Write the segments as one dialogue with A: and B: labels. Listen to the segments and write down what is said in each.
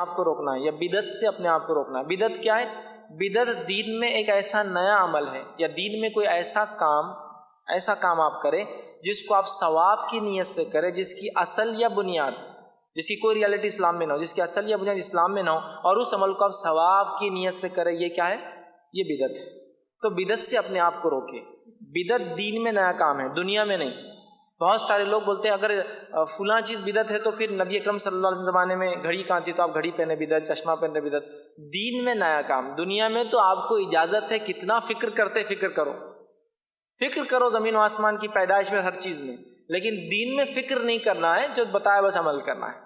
A: آپ کو روکنا ہے یا بدعت سے اپنے آپ کو روکنا ہے۔ بدعت کیا ہے؟ بدعت دین میں ایک ایسا نیا عمل ہے یا دین میں کوئی ایسا کام آپ کریں جس کو آپ ثواب کی نیت سے کریں، جس کی اصل یا بنیاد، جس کی کوئی ریالٹی اسلام میں نہ ہو، جس کی اصل یا بنیاد اسلام میں نہ ہو، اور اس عمل کو آپ ثواب کی نیت سے کریں، یہ کیا ہے؟ یہ بدعت ہے۔ تو بدعت سے اپنے آپ کو روکے۔ بدعت دین میں نیا کام ہے، دنیا میں نہیں۔ بہت سارے لوگ بولتے ہیں اگر فلاں چیز بدعت ہے تو پھر نبی اکرم صلی اللہ علیہ وسلم زمانے میں گھڑی کہاں تھی تو آپ گھڑی پہنے بدعت، چشمہ پہنے بدعت۔ دین میں نیا کام، دنیا میں تو آپ کو اجازت ہے کتنا فکر کرتے فکر کرو زمین و آسمان کی پیدائش میں، ہر چیز میں، لیکن دین میں فکر نہیں کرنا ہے، جو بتایا بس عمل کرنا ہے۔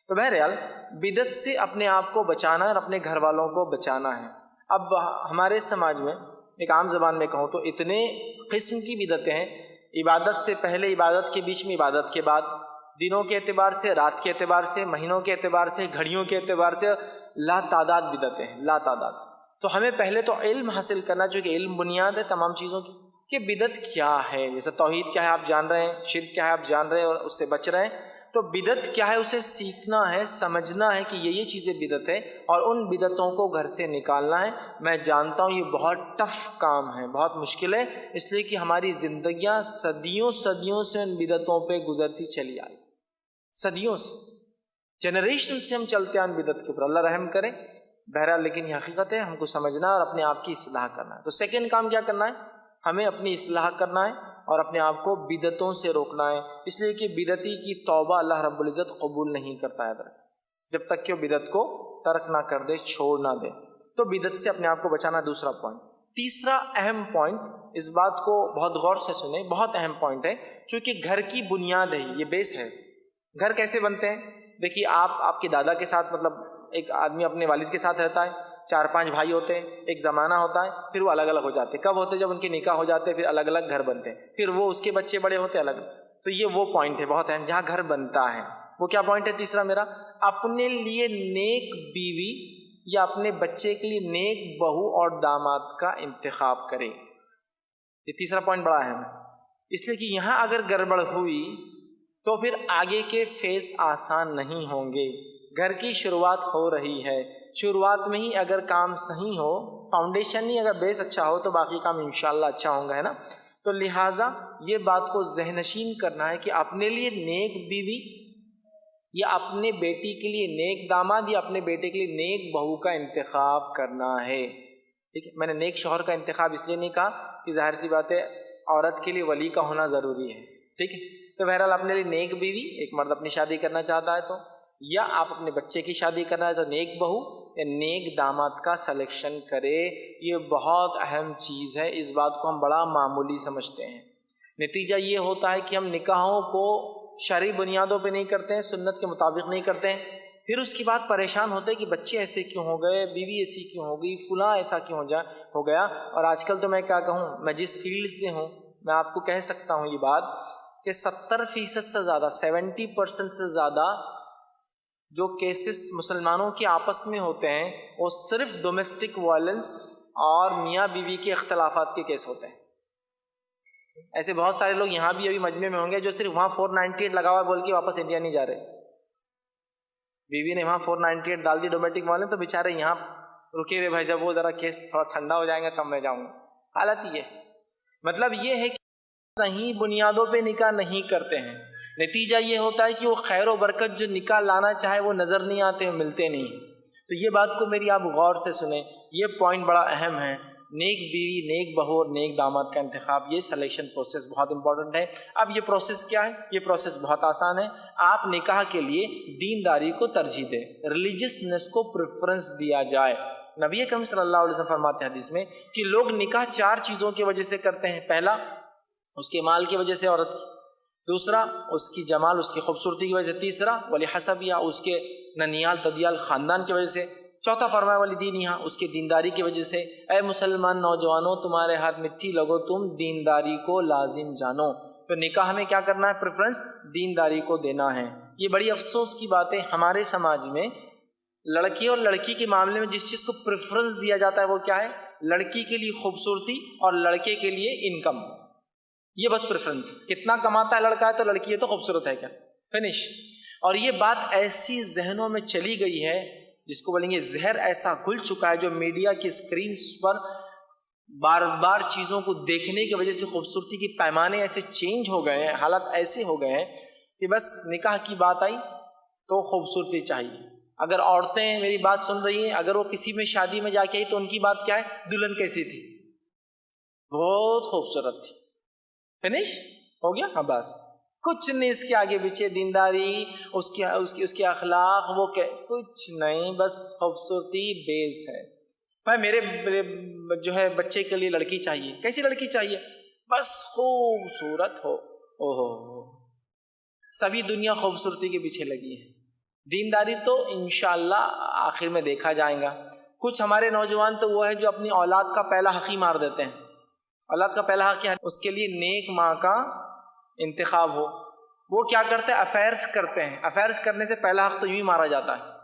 A: تو بہرحال بدعت سے اپنے آپ کو بچانا ہے اور اپنے گھر والوں کو بچانا ہے۔ اب ہمارے سماج میں ایک عام زبان میں کہوں تو اتنے قسم کی بدعتیں ہیں، عبادت سے پہلے، عبادت کے بیچ میں، عبادت کے بعد، دنوں کے اعتبار سے، رات کے اعتبار سے، مہینوں کے اعتبار سے، گھڑیوں کے اعتبار سے لا تعداد بدعتیں ہیں، لا تعداد۔ تو ہمیں پہلے تو علم حاصل کرنا چاہیے کہ علم بنیاد ہے تمام چیزوں کی، کہ بدعت کیا ہے۔ جیسے توحید کیا ہے آپ جان رہے ہیں، شرک کیا ہے آپ جان رہے ہیں اور اس سے بچ رہے ہیں، تو بدعت کیا ہے اسے سیکھنا ہے، سمجھنا ہے کہ یہ چیزیں بدعت ہے اور ان بدعتوں کو گھر سے نکالنا ہے۔ میں جانتا ہوں یہ بہت ٹف کام ہے، بہت مشکل ہے، اس لیے کہ ہماری زندگیاں صدیوں سے ان بدعتوں پہ گزرتی چلی آئی، صدیوں سے، جنریشن سے ہم چلتے ہیں ان بدعت کے اوپر، اللہ رحم کرے۔ بہرحال لیکن یہ حقیقت ہے، ہم کو سمجھنا اور اپنے آپ کی اصلاح کرنا ہے۔ تو سیکنڈ کام کیا کرنا ہے؟ ہمیں اپنی اصلاح کرنا ہے اور اپنے آپ کو بدعتوں سے روکنا ہے، اس لیے کہ بدعتی کی توبہ اللہ رب العزت قبول نہیں کرتا ہے جب تک کہ وہ بدعت کو ترک نہ کر دے، چھوڑ نہ دے۔ تو بدعت سے اپنے آپ کو بچانا دوسرا پوائنٹ۔ تیسرا اہم پوائنٹ، اس بات کو بہت غور سے سنیں، بہت اہم پوائنٹ ہے، چونکہ گھر کی بنیاد ہے، یہ بیس ہے۔ گھر کیسے بنتے ہیں؟ دیکھیے آپ کے دادا کے ساتھ، مطلب ایک آدمی اپنے والد کے ساتھ رہتا ہے، 4-5 بھائی ہوتے ہیں، ایک زمانہ ہوتا ہے، پھر وہ الگ الگ ہو جاتے ہیں۔ کب ہوتے ہیں؟ جب ان کے نکاح ہو جاتے ہیں، پھر الگ الگ گھر بنتے ہیں، پھر وہ اس کے بچے بڑے ہوتے ہیں الگ۔ تو یہ وہ پوائنٹ ہے بہت اہم جہاں گھر بنتا ہے۔ وہ کیا پوائنٹ ہے تیسرا میرا؟ اپنے لیے نیک بیوی یا اپنے بچے کے لیے نیک بہو اور داماد کا انتخاب کرے۔ یہ تیسرا پوائنٹ بڑا اہم ہے، اس لیے کہ یہاں اگر گڑبڑ ہوئی تو پھر آگے کے فیز آسان نہیں ہوں گے۔ گھر کی شروعات ہو رہی ہے، شروعات میں ہی اگر کام صحیح ہو، فاؤنڈیشن ہی اگر بیس اچھا ہو تو باقی کام انشاءاللہ اچھا ہوں گا، ہے نا؟ تو لہٰذا یہ بات کو ذہن نشین کرنا ہے کہ اپنے لیے نیک بیوی یا اپنے بیٹی کے لیے نیک داماد یا اپنے بیٹے کے لیے نیک بہو کا انتخاب کرنا ہے۔ ٹھیک ہے، میں نے نیک شوہر کا انتخاب اس لیے نہیں کہا کہ ظاہر سی بات ہے عورت کے لیے ولی کا ہونا ضروری ہے، ٹھیک ہے؟ تو بہرحال اپنے لیے نیک بیوی، ایک مرد اپنی شادی کرنا چاہتا ہے تو، یا آپ اپنے بچے کی شادی کرنا ہے تو نیک بہو یا نیک داماد کا سلیکشن کرے۔ یہ بہت اہم چیز ہے، اس بات کو ہم بڑا معمولی سمجھتے ہیں۔ نتیجہ یہ ہوتا ہے کہ ہم نکاحوں کو شرعی بنیادوں پہ نہیں کرتے ہیں، سنت کے مطابق نہیں کرتے ہیں، پھر اس کی بات پریشان ہوتے ہیں کہ بچے ایسے کیوں ہو گئے، بیوی ایسی کیوں ہو گئی، فلاں ایسا کیوں ہو گیا۔ اور آج کل تو میں کیا کہوں، میں جس فیلڈ سے ہوں میں آپ کو کہہ سکتا ہوں یہ بات کہ 70% سے زیادہ، 70% سے زیادہ جو کیسز مسلمانوں کے آپس میں ہوتے ہیں وہ صرف ڈومیسٹک وائلنس اور میاں بیوی کے اختلافات کے کیس ہوتے ہیں۔ ایسے بہت سارے لوگ یہاں بھی ابھی مجمع میں ہوں گے جو صرف وہاں 498 لگا ہوا بول کے واپس انڈیا نہیں جا رہے، بیوی نے وہاں 498 ڈال دی ڈومیسٹک وائلنس، تو بیچارے یہاں رکے ہوئے، بھائی جب وہ ذرا کیس تھوڑا ٹھنڈا ہو جائیں گے تب میں جاؤں گا۔ حالت یہ مطلب یہ ہے کہ صحیح بنیادوں پہ نکاح نہیں کرتے ہیں، نتیجہ یہ ہوتا ہے کہ وہ خیر و برکت جو نکاح لانا چاہے وہ نظر نہیں آتے، ملتے نہیں۔ تو یہ بات کو میری آپ غور سے سنیں، یہ پوائنٹ بڑا اہم ہے۔ نیک بیوی، نیک بہو اور نیک داماد کا انتخاب، یہ سلیکشن پروسیس بہت امپورٹنٹ ہے۔ اب یہ پروسیس کیا ہے؟ یہ پروسیس بہت آسان ہے۔ آپ نکاح کے لیے دینداری کو ترجیح دیں، ریلیجسنس کو پریفرنس دیا جائے۔ نبی اکرم صلی اللہ علیہ وسلم فرماتے ہیں حدیث میں کہ لوگ نکاح 4 چیزوں کی وجہ سے کرتے ہیں۔ پہلا، اس کے مال کی وجہ سے عورت کی، دوسرا اس کی جمال، اس کی خوبصورتی کی وجہ سے، تیسرا ولی حسب یا اس کے ننیال تدیال خاندان کی وجہ سے، چوتھا فرمایا ولی دین یہاں اس کی دینداری کی وجہ سے۔ اے مسلمان نوجوانوں، تمہارے ہاتھ مٹی لگو، تم دینداری کو لازم جانو۔ تو نکاح میں کیا کرنا ہے؟ پریفرنس دینداری کو دینا ہے۔ یہ بڑی افسوس کی بات ہے، ہمارے سماج میں لڑکی اور لڑکی کے معاملے میں جس چیز کو پریفرنس دیا جاتا ہے وہ کیا ہے؟ لڑکی کے لیے خوبصورتی اور لڑکے کے لیے انکم، یہ بس پریفرنس ہے۔ کتنا کماتا ہے لڑکا ہے تو لڑکی ہے تو خوبصورت ہے کیا، فنش۔ اور یہ بات ایسی ذہنوں میں چلی گئی ہے جس کو بولیں گے زہر ایسا گھل چکا ہے، جو میڈیا کی اسکرینز پر بار بار چیزوں کو دیکھنے کی وجہ سے خوبصورتی کے پیمانے ایسے چینج ہو گئے ہیں، حالات ایسے ہو گئے ہیں کہ بس نکاح کی بات آئی تو خوبصورتی چاہیے۔ اگر عورتیں میری بات سن رہی ہیں، اگر وہ کسی میں شادی میں جا کے آئی تو ان کی بات کیا ہے؟ دلہن کیسی تھی؟ بہت خوبصورت تھی، فنش ہو گیا، ہاں بس کچھ نہیں اس کے آگے پیچھے، دینداری، اس کے اخلاق، وہ کچھ نہیں، بس خوبصورتی بیس ہے۔ بھائی میرے جو ہے بچے کے لیے لڑکی چاہیے، کیسی لڑکی چاہیے؟ بس خوبصورت ہو۔ اوہو، سبھی دنیا خوبصورتی کے پیچھے لگی ہے، دینداری تو انشاءاللہ آخر میں دیکھا جائے گا۔ کچھ ہمارے نوجوان تو وہ ہے جو اپنی اولاد کا پہلا حق ہی مار دیتے ہیں۔ اولاد کا پہلا حق کیا ہے؟ اس کے لیے نیک ماں کا انتخاب ہو۔ وہ کیا کرتے ہیں؟ افیئرس کرتے ہیں۔ افیئرس کرنے سے پہلا حق تو یوں ہی مارا جاتا ہے۔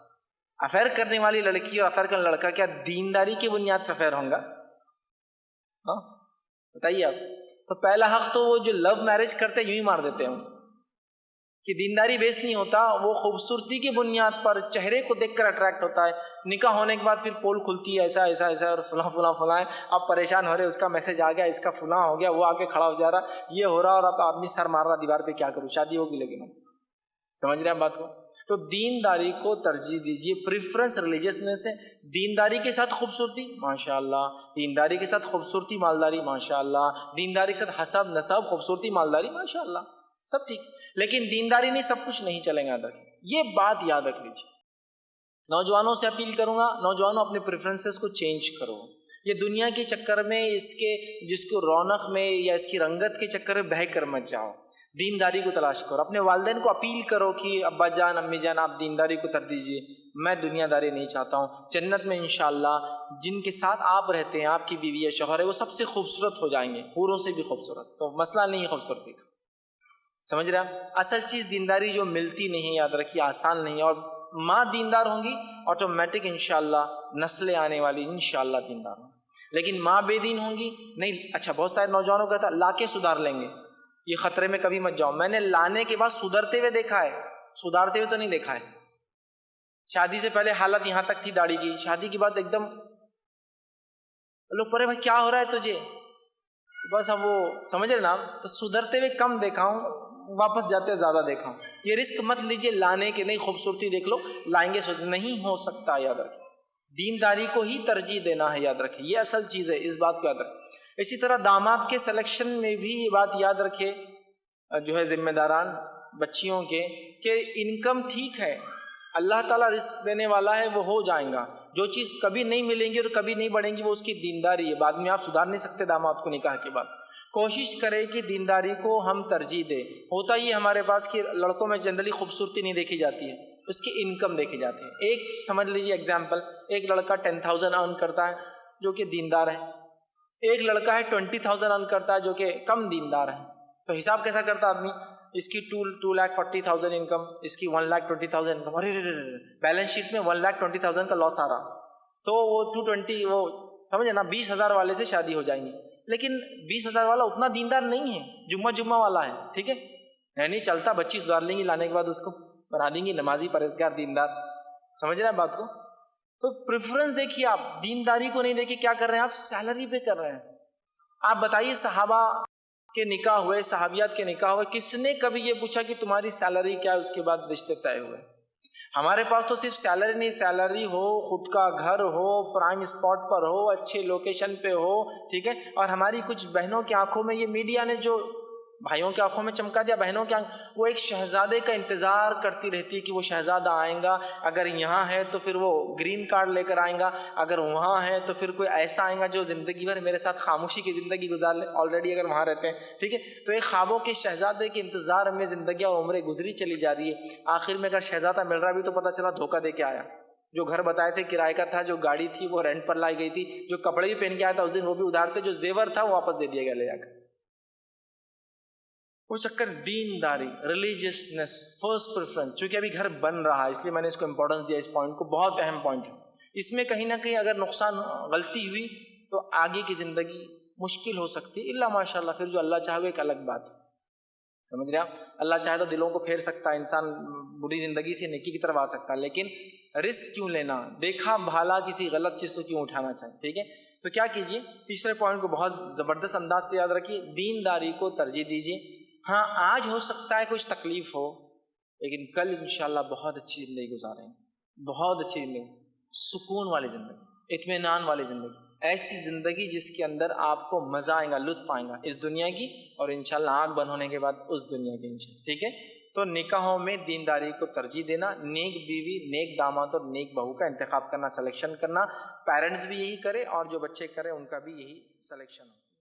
A: افیئر کرنے والی لڑکی اور افیئر کرنے لڑکا کیا دینداری کی بنیاد پر افیئر ہوں گا؟ ہاں بتائیے آپ۔ تو پہلا حق تو وہ جو لو میرج کرتے ہیں یوں ہی مار دیتے ہیں کہ دینداری بیس نہیں ہوتا، وہ خوبصورتی کی بنیاد پر چہرے کو دیکھ کر اٹریکٹ ہوتا ہے۔ نکاح ہونے کے بعد پھر پول کھلتی ہے، ایسا ایسا ایسا اور فلاں فلاں فلاں ہے، آپ پریشان ہو رہے، اس کا میسج آ گیا، اس کا فلاں ہو گیا، وہ آ کے کھڑا ہو جا رہا، یہ ہو رہا، اور آپ آدمی سر مار رہا دیوار پہ، کیا کروں؟ شادی ہوگی لیکن سمجھ رہے ہیں بات کو؟ تو دینداری کو ترجیح دیجیے، پریفرنس ریلیجیسنس ہے۔ دینداری کے ساتھ خوبصورتی ماشاءاللہ، دینداری کے ساتھ خوبصورتی مالداری ماشاءاللہ، دینداری کے ساتھ حسب نسب خوبصورتی مالداری ماشاءاللہ، سب ٹھیک، لیکن دینداری نہیں، سب کچھ نہیں چلیں گا۔ یاد رکھیں، یہ بات یاد رکھ لیجیے۔ نوجوانوں سے اپیل کروں گا، نوجوانوں اپنے پریفرنسز کو چینج کرو۔ یہ دنیا کے چکر میں، جس کو رونق میں یا اس کی رنگت کے چکر میں بہہ کر مت جاؤ، دینداری کو تلاش کرو۔ اپنے والدین کو اپیل کرو کہ ابا جان امی جان آپ دینداری کو ترجیح دیجیے، میں دنیا داری نہیں چاہتا ہوں۔ جنت میں انشاءاللہ جن کے ساتھ آپ رہتے ہیں، آپ کی بیوی یا شوہر ہے، وہ سب سے خوبصورت ہو جائیں گے، حوروں سے بھی خوبصورت۔ تو مسئلہ نہیں ہے خوبصورتی کا، سمجھ رہے ہیں؟ اصل چیز دینداری جو ملتی نہیں ہے، یاد رکھیے آسان نہیں ہے، اور ماں دیندار ہوں گی آٹومیٹک انشاءاللہ نسلیں آنے والی انشاءاللہ دیندار ہوں گی، لیکن ماں بے دین ہوں گی نہیں۔ اچھا بہت سارے نوجوانوں کہتا ہے لا کے سدھار لیں گے، یہ خطرے میں کبھی مت جاؤ۔ میں نے لانے کے بعد سدھرتے ہوئے دیکھا ہے، سدھارتے ہوئے تو نہیں دیکھا ہے۔ شادی سے پہلے حالت یہاں تک تھی داڑھی کی، شادی کے بعد ایک دم لوگ پڑے بھائی کیا ہو رہا ہے تجھے، بس اب وہ سمجھ رہے نا۔ تو سدھرتے ہوئے کم دیکھا ہوں، واپس جاتے ہوئے زیادہ دیکھا ہوں۔ یہ رسک مت لیجیے لانے کے، نہیں خوبصورتی دیکھ لو لائیں گے، نہیں ہو سکتا، یاد رکھیں۔ دینداری کو ہی ترجیح دینا ہے، یاد رکھیں، یہ اصل چیز ہے، اس بات کو یاد رکھیں۔ اسی طرح داماد کے سلیکشن میں بھی یہ بات یاد رکھے، جو ہے ذمہ داران بچیوں کے، کہ انکم ٹھیک ہے، اللہ تعالیٰ رزق دینے والا ہے، وہ ہو جائیں گا۔ جو چیز کبھی نہیں ملیں گی اور کبھی نہیں بڑھیں گی وہ اس کی دینداری ہے، بعد میں آپ سدھار نہیں سکتے داماد کو نکاح کے بعد۔ کوشش کرے کہ دینداری کو ہم ترجیح دیں۔ ہوتا یہ ہمارے پاس کہ لڑکوں میں جنرلی خوبصورتی نہیں دیکھی جاتی ہے، اس کی انکم دیکھی جاتی ہے۔ ایک سمجھ لیجیے ایگزامپل، ایک لڑکا 10,000 ارن کرتا ہے جو کہ دیندار ہے، ایک لڑکا ہے 20,000 ارن کرتا ہے جو کہ کم دیندار ہے۔ تو حساب کیسا کرتا آدمی؟ اس کی 2,40,000 انکم، اس کی 1,20,000 انکم، ارے بیلنس شیٹ میں 1,20,000 کا لاس آ رہا، تو وہ 220 وہ سمجھے نا 20,000 والے سے شادی ہو جائیں گی۔ لیکن 20,000 والا اتنا دیندار نہیں ہے، جمعہ والا ہے، ٹھیک ہے، نہیں چلتا، بچی سدھار لیں گی، لانے کے بعد اس کو بنا دیں گی نمازی پرہیزگار دیندار، سمجھ رہے ہیں بات کو؟ تو پریفرنس دیکھیے، آپ دینداری کو نہیں دیکھیے، کیا کر رہے ہیں آپ؟ سیلری پہ کر رہے ہیں۔ آپ بتائیے صحابہ کے نکاح ہوئے، صحابیات کے نکاح ہوئے، کس نے کبھی یہ پوچھا کہ تمہاری سیلری کیا ہے، اس کے بعد رشتے طے ہوئے؟ ہمارے پاس تو صرف سیلری نہیں، سیلری ہو، خود کا گھر ہو، پرائم اسپاٹ پر ہو، اچھے لوکیشن پہ ہو، ٹھیک ہے، اور ہماری کچھ بہنوں کی آنکھوں میں، یہ میڈیا نے جو بھائیوں کی آنکھوں میں چمکا دیا، بہنوں کی وہ ایک شہزادے کا انتظار کرتی رہتی ہے کہ وہ شہزادہ آئیں گا، اگر یہاں ہے تو پھر وہ گرین کارڈ لے کر آئیں گا، اگر وہاں ہے تو پھر کوئی ایسا آئیں گا جو زندگی بھر میرے ساتھ خاموشی کی زندگی گزار لے، آلریڈی اگر وہاں رہتے ہیں، ٹھیک ہے۔ تو ایک خوابوں کے شہزادے کے انتظار میں زندگیاں اور عمریں گزری چلی جا رہی ہے، آخر میں اگر شہزادہ مل رہا بھی تو پتہ چلا دھوکہ دے کے آیا، جو گھر بتائے تھے کرائے کا تھا، جو گاڑی تھی وہ رینٹ پر لائی گئی تھی، جو کپڑے بھی پہن کے آیا تھا اس دن وہ بھی ادھار تھے، جو زیور تھا وہ واپس دے دیا گیا لے جا کر۔ وہ چکر دینداری، ریلیجیسنس، فرسٹ پریفرنس، چونکہ ابھی گھر بن رہا ہے اس لیے میں نے اس کو امپورٹنس دیا، اس پوائنٹ کو، بہت اہم پوائنٹ ہے۔ اس میں کہیں نہ کہیں اگر نقصان غلطی ہوئی تو آگے کی زندگی مشکل ہو سکتی ہے، الا ماشاء اللہ پھر جو اللہ چاہے ایک الگ بات ہے، سمجھ رہے آپ؟ اللہ چاہے تو دلوں کو پھیر سکتا ہے، انسان بری زندگی سے نیکی کی طرف آ سکتا ہے، لیکن رسک کیوں لینا, دیکھا بھالا کسی غلط چیز کو کیوں اٹھانا چاہیں. ٹھیک ہے, تو کیا کیجیے, تیسرے پوائنٹ کو بہت زبردست انداز سے یاد رکھیے, دینداری کو ترجیح دیجیے. ہاں آج ہو سکتا ہے کچھ تکلیف ہو, لیکن کل انشاءاللہ بہت اچھی زندگی گزاریں, بہت اچھی زندگی, سکون والی زندگی, اطمینان والی زندگی, ایسی زندگی جس کے اندر آپ کو مزہ آئے گا, لطف آئے گا اس دنیا کی, اور انشاءاللہ آنکھ بند ہونے کے بعد اس دنیا کی انشاءاللہ. ٹھیک ہے, تو نکاحوں میں دینداری کو ترجیح دینا, نیک بیوی, نیک داماد اور نیک بہو کا انتخاب کرنا, سلیکشن کرنا, پیرنٹس بھی یہی کرے اور جو بچے کرے ان کا بھی یہی سلیکشن ہو.